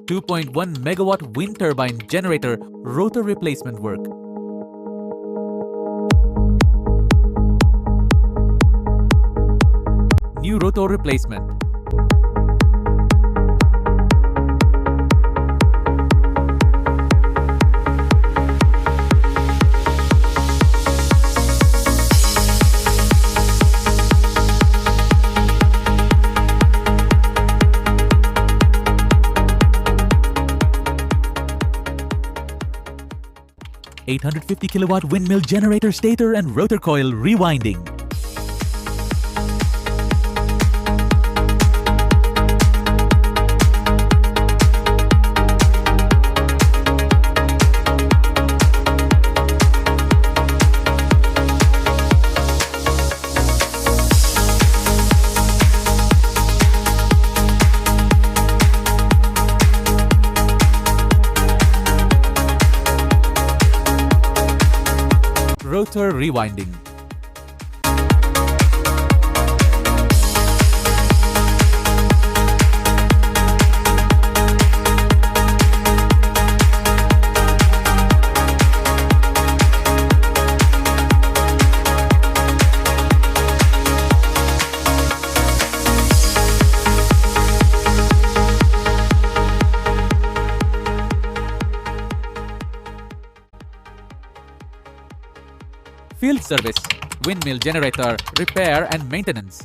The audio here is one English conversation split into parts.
2.1 megawatt wind turbine generator rotor replacement work. New rotor replacement. (850 kilowatt windmill generator stator and rotor coil rewinding). Rotor Rewinding. Field service, windmill generator, repair and maintenance.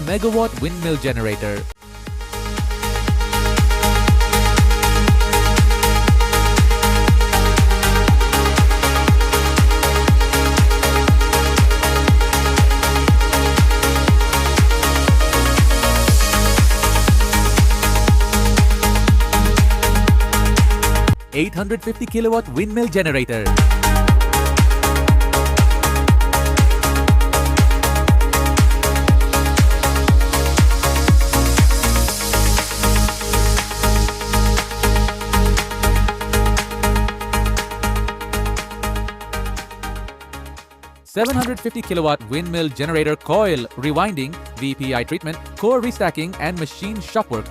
Megawatt windmill generator. (850 kilowatt windmill generator). (750 kilowatt windmill generator coil rewinding, VPI treatment, core restacking and machine shop work.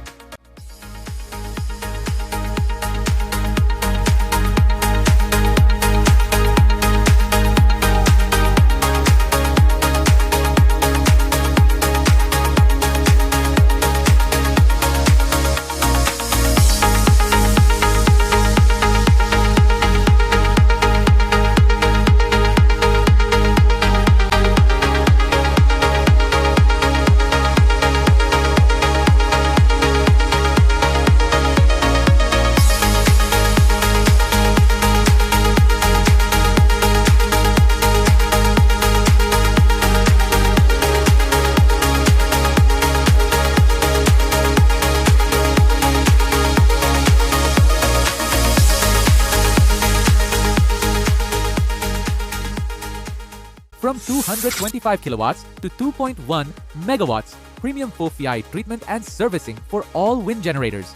From 225 kilowatts to 2.1 megawatts, premium VPI treatment and servicing for all wind generators.